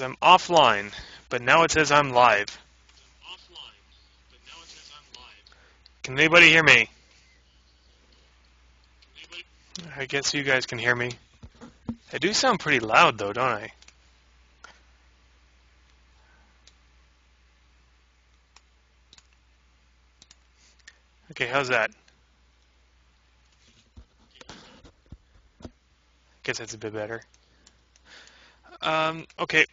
I'm offline, but now it says I'm live. Can anybody hear me? I guess you guys can hear me. I do sound pretty loud though, don't I? Okay, how's that? Guess that's a bit better. Okay.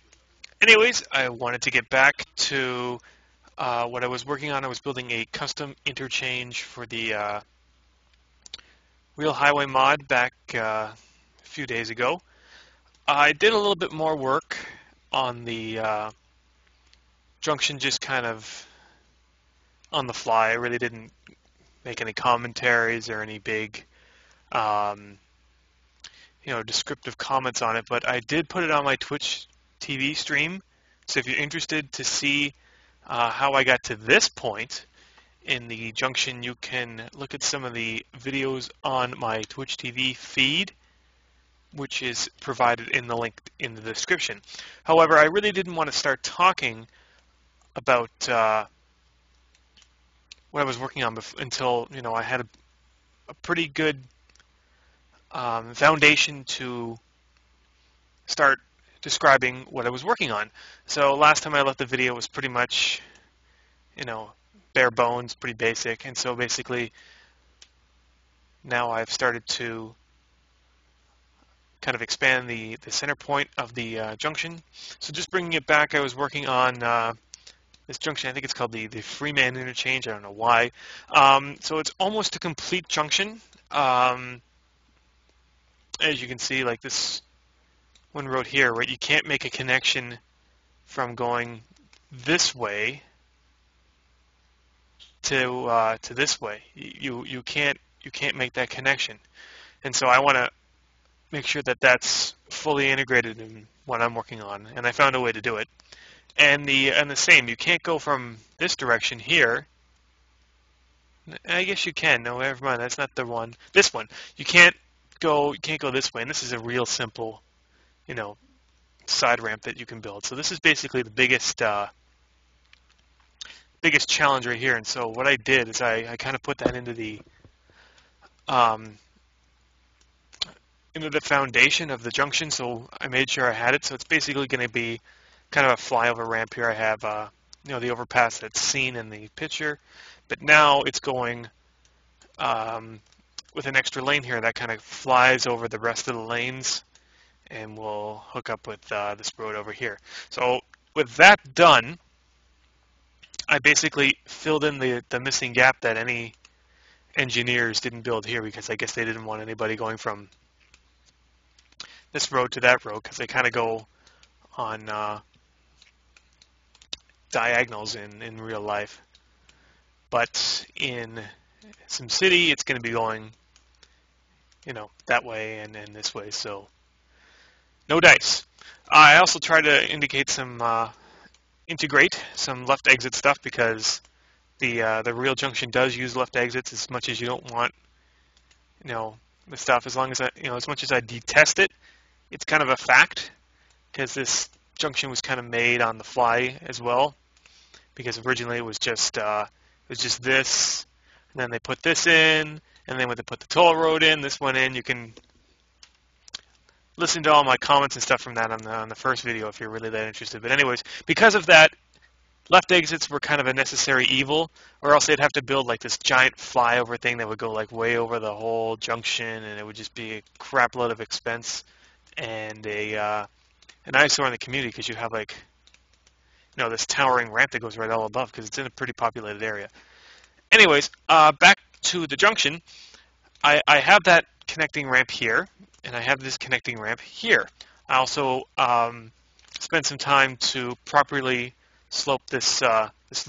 Anyways, I wanted to get back to what I was working on. I was building a custom interchange for the Real Highway mod back a few days ago. I did a little bit more work on the junction, just kind of on the fly. I really didn't make any commentaries or any big, um, descriptive comments on it, but I did put it on my Twitch TV stream. So if you're interested to see how I got to this point in the junction, you can look at some of the videos on my Twitch TV feed, which is provided in the link in the description. However, I really didn't want to start talking about what I was working on until I had a pretty good foundation to start describing what I was working on. So last time I left the video was pretty much, bare bones, pretty basic. And so basically now I've started to kind of expand the center point of the junction. So just bringing it back, I was working on this junction. I think it's called the Freeman Interchange. I don't know why. So it's almost a complete junction. As you can see, like this one road here, right? You can't make a connection from going this way to this way. You can't make that connection. And so I want to make sure that that's fully integrated in what I'm working on, and I found a way to do it. And the same, you can't go from this direction here. I guess you can. No, never mind. That's not the one. This one. You can't go this way. And this is a real simple, side ramp that you can build. So this is basically the biggest challenge right here. And so what I did is I kind of put that into the foundation of the junction. So I made sure I had it. So it's basically going to be kind of a flyover ramp here. I have the overpass that's seen in the picture, but now it's going with an extra lane here that kind of flies over the rest of the lanes and will hook up with this road over here. So with that done, I basically filled in the missing gap that any engineers didn't build here, because I guess they didn't want anybody going from this road to that road, because they kind of go on diagonals in real life. But in SimCity, it's going to be going, that way and this way. So no dice. I also try to indicate some integrate some left exit stuff, because the real junction does use left exits as much as you don't want, the stuff. As long as as much as I detest it, it's kind of a fact, because this junction was kind of made on the fly as well, because originally it was just this, and then they put this in, and then when they put the toll road in, this went in. You can listen to all my comments and stuff from that on the first video if you're really that interested. But anyways, because of that, left exits were kind of a necessary evil, or else they'd have to build like this giant flyover thing that would go like way over the whole junction, and it would just be a crap load of expense and an eyesore in the community, because you have like this towering ramp that goes right all above, because it's in a pretty populated area. Anyways, back to the junction. I have that connecting ramp here, and I have this connecting ramp here. I also spent some time to properly slope this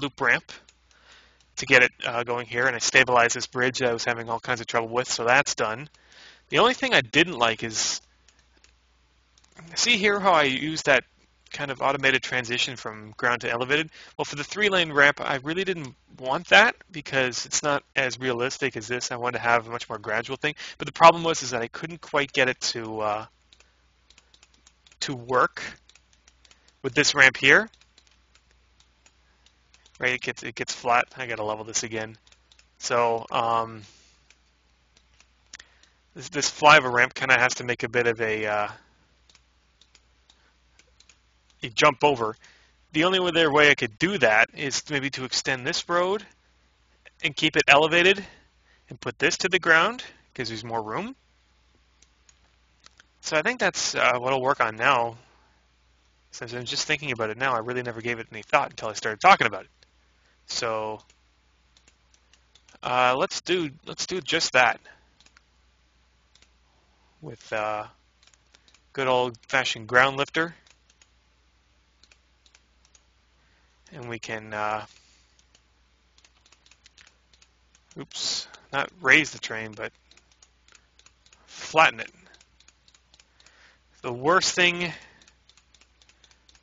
loop ramp to get it going here, and I stabilized this bridge that I was having all kinds of trouble with, so that's done. The only thing I didn't like is, see here how I use that kind of automated transition from ground to elevated? Well, for the 3-lane ramp, I really didn't want that, because it's not as realistic as this. I wanted to have a much more gradual thing. But the problem was that I couldn't quite get it to work with this ramp here, right? It gets flat. I gotta level this again. So this flyover ramp kind of has to make a bit of a jump over. The only other way I could do that is maybe to extend this road and keep it elevated and put this to the ground because there's more room. So I think that's what'll work on now. Since I'm just thinking about it now, I really never gave it any thought until I started talking about it. So let's do just that with good old-fashioned ground lifter, and we can oops, not raise the train, but flatten it. The worst thing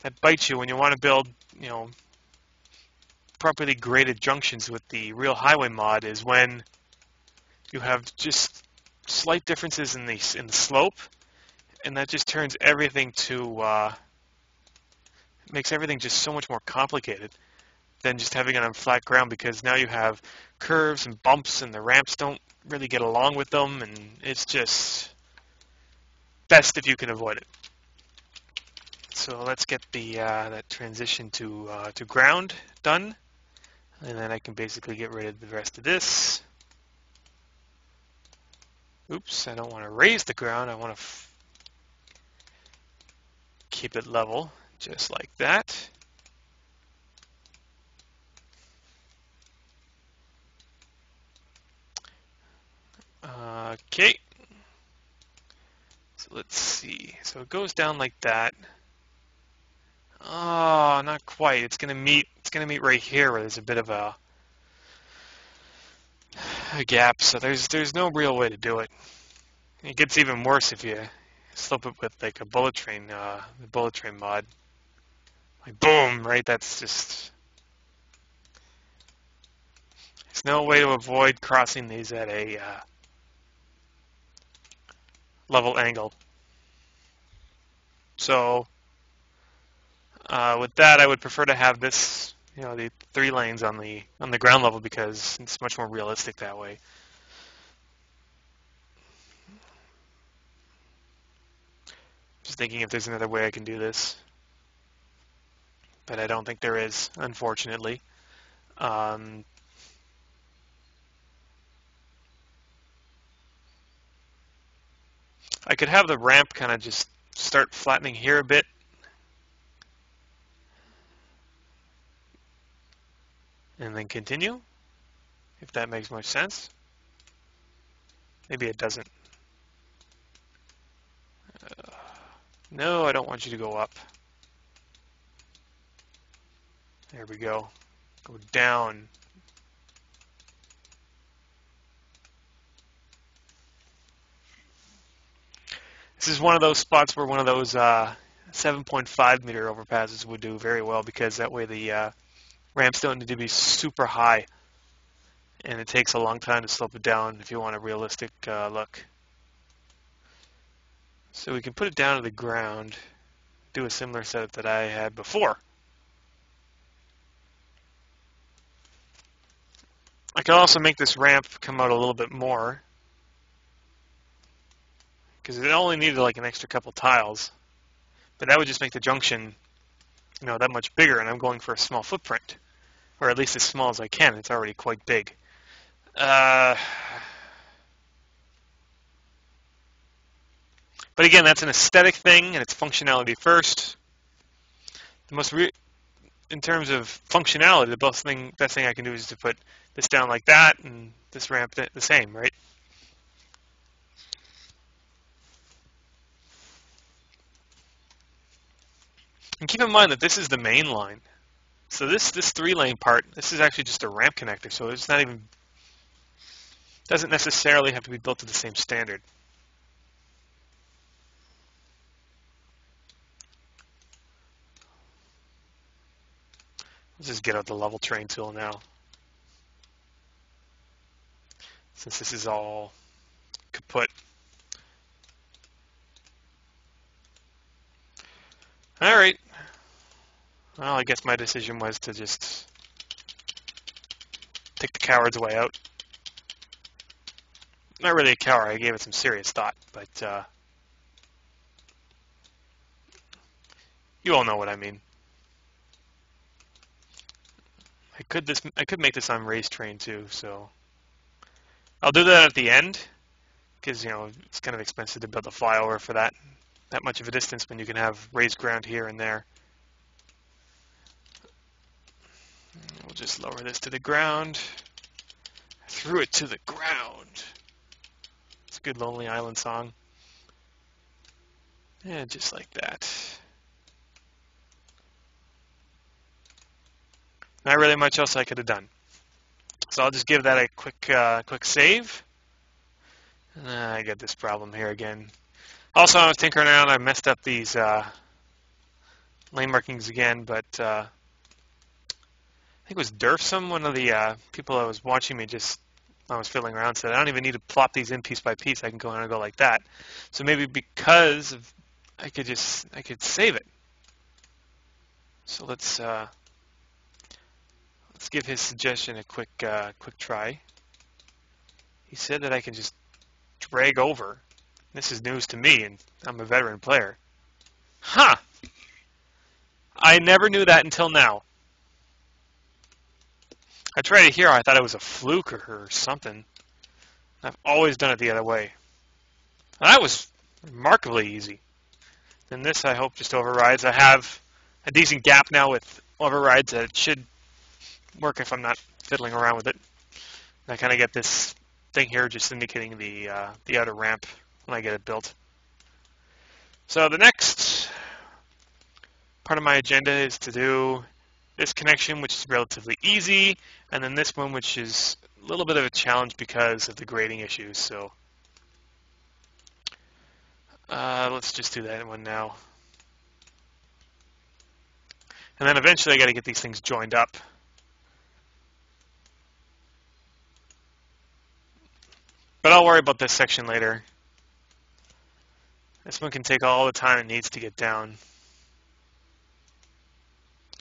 that bites you when you want to build, properly graded junctions with the real highway mod is when you have just slight differences in the slope, and that just turns everything to makes everything just so much more complicated than just having it on flat ground, because now you have curves and bumps and the ramps don't really get along with them, and it's just best if you can avoid it. So let's get the that transition to ground done, and then I can basically get rid of the rest of this. Oops, I don't want to raise the ground. I want to keep it level, just like that. Okay. So let's see. So it goes down like that. Oh, not quite. It's gonna meet right here where there's a bit of a gap. So there's no real way to do it. It gets even worse if you slope it with like a bullet train, the bullet train mod. Like boom, right? That's just. There's no way to avoid crossing these at a level angle. So with that, I would prefer to have this, the 3 lanes on the ground level, because it's much more realistic that way. Just thinking if there's another way I can do this, but I don't think there is, unfortunately. I could have the ramp kind of just start flattening here a bit, and then continue, if that makes much sense. Maybe it doesn't. No, I don't want you to go up. There we go. Go down. This is one of those spots where one of those 7.5 meter overpasses would do very well, because that way the ramps don't need to be super high, and it takes a long time to slope it down if you want a realistic look. So we can put it down to the ground, do a similar setup that I had before. I can also make this ramp come out a little bit more, because it only needed like an extra couple tiles, but that would just make the junction, that much bigger, and I'm going for a small footprint, or at least as small as I can. It's already quite big. But again, that's an aesthetic thing, and it's functionality first. In terms of functionality, the best thing I can do is to put this down like that, and this ramp the same, right? And keep in mind that this is the main line. So this 3-lane part, this is actually just a ramp connector, so it's not even, doesn't necessarily have to be built to the same standard. Let's just get out the level train tool now, since this is all kaput. All right. Well, I guess my decision was to just take the coward's way out. Not really a coward, I gave it some serious thought, but you all know what I mean. I could make this on race train too, so I'll do that at the end, because it's kind of expensive to build a flyover for that much of a distance when you can have raised ground here and there. We'll just lower this to the ground. I threw it to the ground. It's a good Lonely Island song. Yeah, just like that. Not really much else I could have done. So I'll just give that a quick save. I got this problem here again. Also, I was tinkering around. I messed up these lane markings again, but I think it was Durfsome, one of the people that was watching me just when I was fiddling around, said I don't even need to plop these in piece by piece. I can go in and go like that. So maybe because of, I could save it. So let's give his suggestion a quick try. He said that I can just drag over. This is news to me, and I'm a veteran player. Huh! I never knew that until now. I tried it here. I thought it was a fluke or something. I've always done it the other way. That was remarkably easy. Then this, I hope, just overrides. I have a decent gap now with overrides that it should work if I'm not fiddling around with it. And I kind of get this thing here just indicating the outer ramp when I get it built. So the next part of my agenda is to do this connection, which is relatively easy, and then this one, which is a little bit of a challenge because of the grading issues. So let's just do that one now. And then eventually I got to get these things joined up. But I'll worry about this section later. This one can take all the time it needs to get down.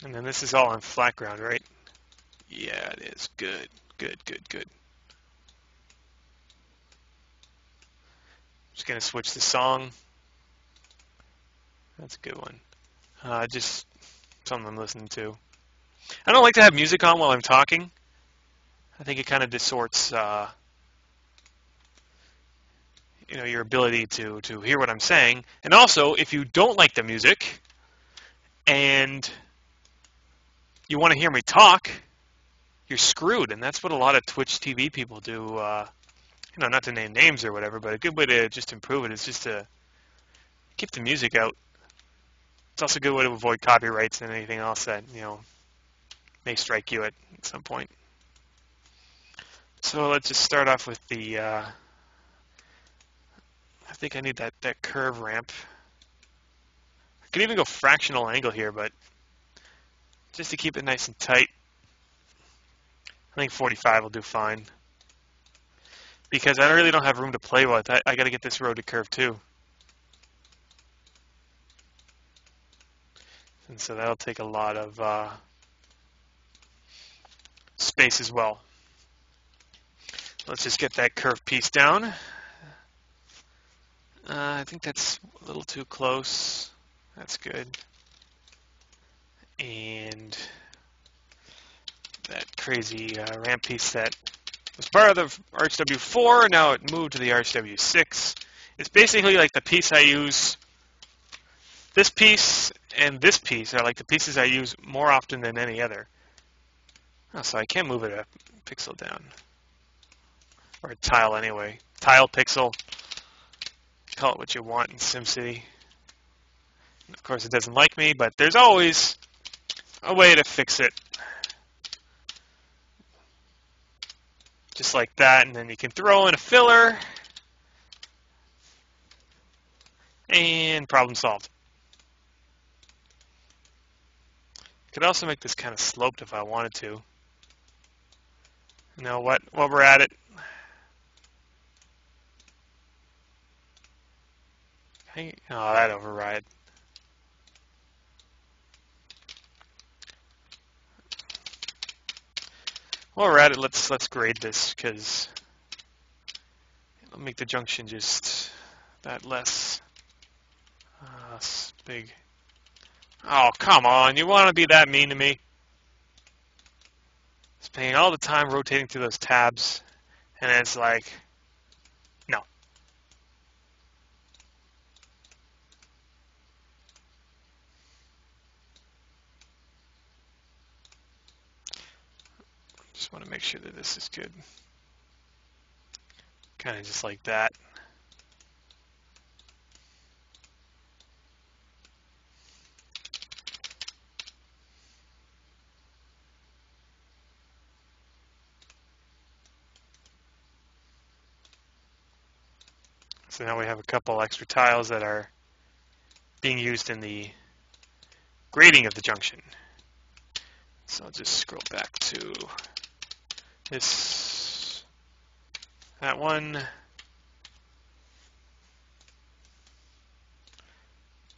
And then this is all on flat ground, right? Yeah, it is. Good, good, good, good. Just going to switch the song. That's a good one. Just something I'm listening to. I don't like to have music on while I'm talking. I think it kind of distorts your ability to hear what I'm saying. And also, if you don't like the music and you want to hear me talk, you're screwed. And that's what a lot of Twitch TV people do. Not to name names or whatever, but a good way to just improve it is just to keep the music out. It's also a good way to avoid copyrights and anything else that may strike you at some point. So let's just start off with the. I think I need that curve ramp. I could even go fractional angle here, but just to keep it nice and tight, I think 45 will do fine. Because I really don't have room to play with. I got to get this road to curve too. And so that'll take a lot of space as well. Let's just get that curve piece down. I think that's a little too close. That's good. And that crazy ramp piece that was part of the RHW4, now it moved to the RHW6. It's basically like the piece I use. This piece and this piece are like the pieces I use more often than any other. Oh, so I can't move it a pixel down. Or a tile anyway. Tile, pixel. Call it what you want in SimCity. And of course it doesn't like me, but there's always a way to fix it. Just like that, and then you can throw in a filler. And problem solved. Could also make this kind of sloped if I wanted to. You know what? While we're at it, oh, that override. While we're at it, let's grade this, because it'll make the junction just that less big. Oh, come on. You want to be that mean to me? Spending all the time rotating through those tabs, and it's like, no. Just want to make sure that this is good. Kind of just like that. So now we have a couple extra tiles that are being used in the grading of the junction. So I'll just scroll back to that one.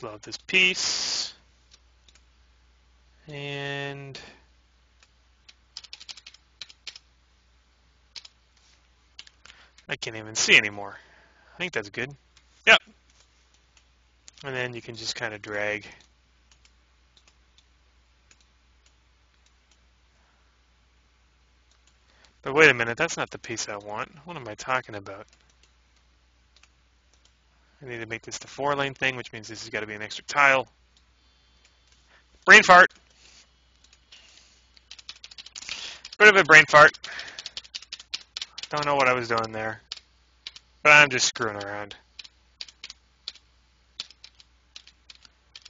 Blow up this piece. And I can't even see anymore. I think that's good. Yep. And then you can just kind of drag. But wait a minute, that's not the piece I want. What am I talking about? I need to make this the 4-lane thing, which means this has got to be an extra tile. Brain fart. Bit of a brain fart. Don't know what I was doing there. But I'm just screwing around.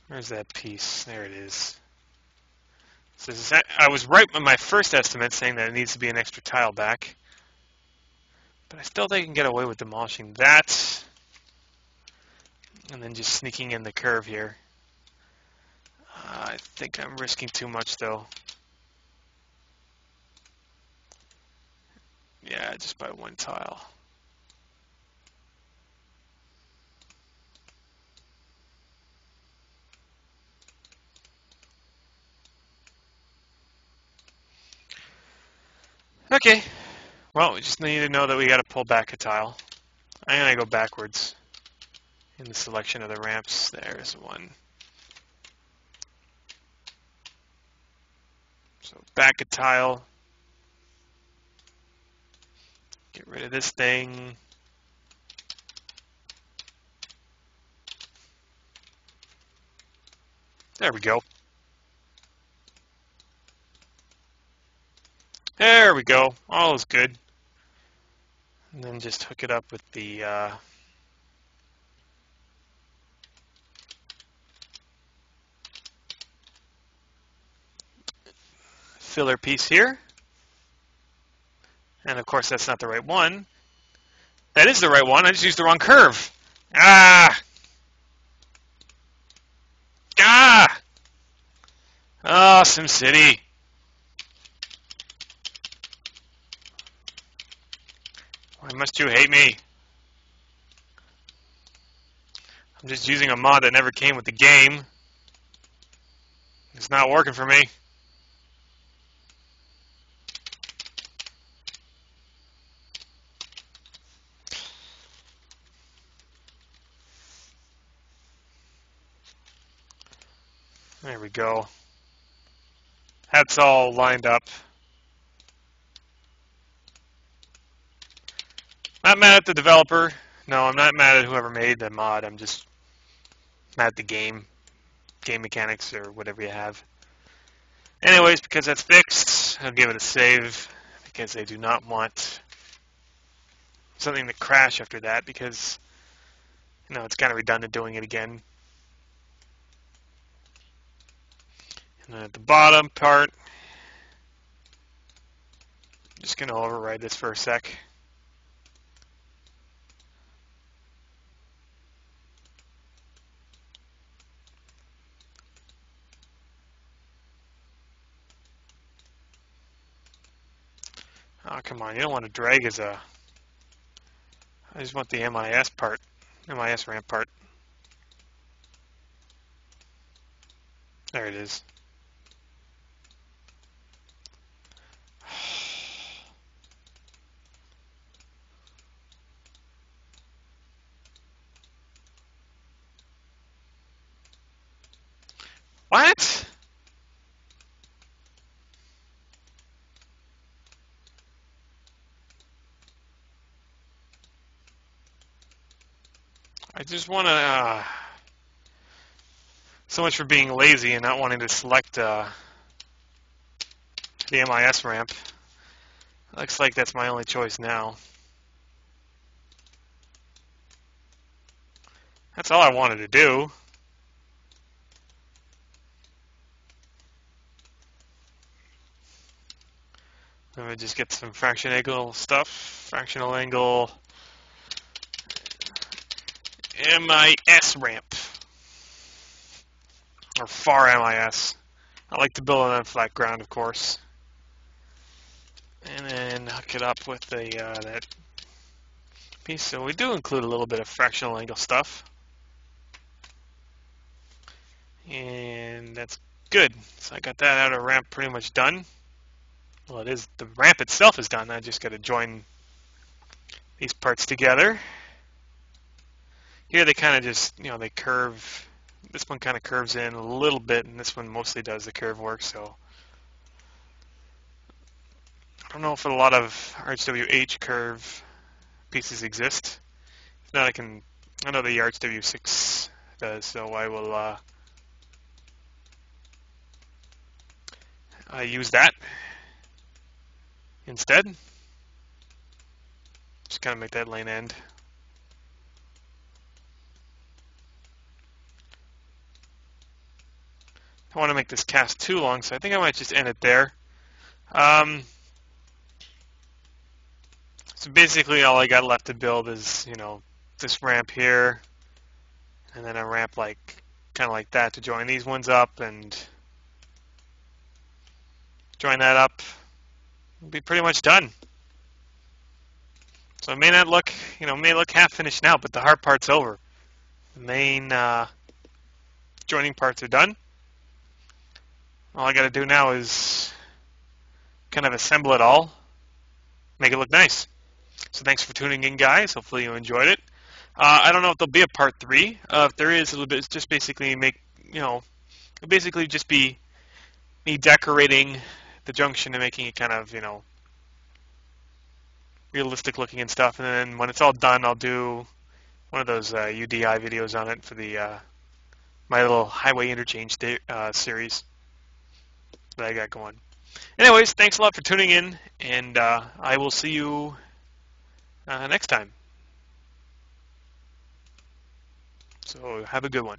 Where's that piece? There it is. So I was right with my first estimate saying that it needs to be an extra tile back. But I still think I can get away with demolishing that. And then just sneaking in the curve here. I think I'm risking too much though. Yeah, just by one tile. Okay, well, we just need to know that we got to pull back a tile. I'm going to go backwards in the selection of the ramps. There's one. So back a tile. Get rid of this thing. There we go. There we go. All is good. And then just hook it up with the filler piece here. And of course, that's not the right one. That is the right one. I just used the wrong curve. Ah! Ah! Oh, SimCity. Why must you hate me? I'm just using a mod that never came with the game. It's not working for me. There we go. That's all lined up. Not mad at the developer. No, I'm not mad at whoever made the mod. I'm just mad at the game mechanics or whatever you have. Anyways, because that's fixed, I'll give it a save because I do not want something to crash after that because, you know, it's kind of redundant doing it again. And then at the bottom part, I'm just going to override this for a sec. Oh, come on. You don't want to drag as a... I just want the MIS part. MIS ramp part. There it is. What? I just want to... so much for being lazy and not wanting to select the MIS ramp. Looks like that's my only choice now. That's all I wanted to do. Let me just get some fraction angle stuff. Fractional angle MIS ramp. Or far MIS. I like to build on flat ground, of course. And then hook it up with the that piece. So we do include a little bit of fractional angle stuff. And that's good. So I got that outer ramp pretty much done. Well, it is, the ramp itself is done. I just got to join these parts together. Here they kind of just, they curve. This one kind of curves in a little bit, and this one mostly does the curve work. So I don't know if a lot of RHWH curve pieces exist. If not, I know the RHW6 does, so I will use that instead. Just kind of make that lane end. I want to make this cast too long, so I think I might just end it there. So basically all I got left to build is, this ramp here, and then a ramp kind of like that to join these ones up, and join that up. It'll be pretty much done. So it may not look, may look half finished now, but the hard part's over. The main joining parts are done. All I got to do now is kind of assemble it all, make it look nice. So thanks for tuning in, guys. Hopefully you enjoyed it. I don't know if there'll be a part 3. If there is, it'll just basically it'll basically just be me decorating the junction and making it kind of, realistic looking and stuff. And then when it's all done, I'll do one of those UDI videos on it for the my little highway interchange series that I got going. Anyways, thanks a lot for tuning in, and I will see you next time. So have a good one.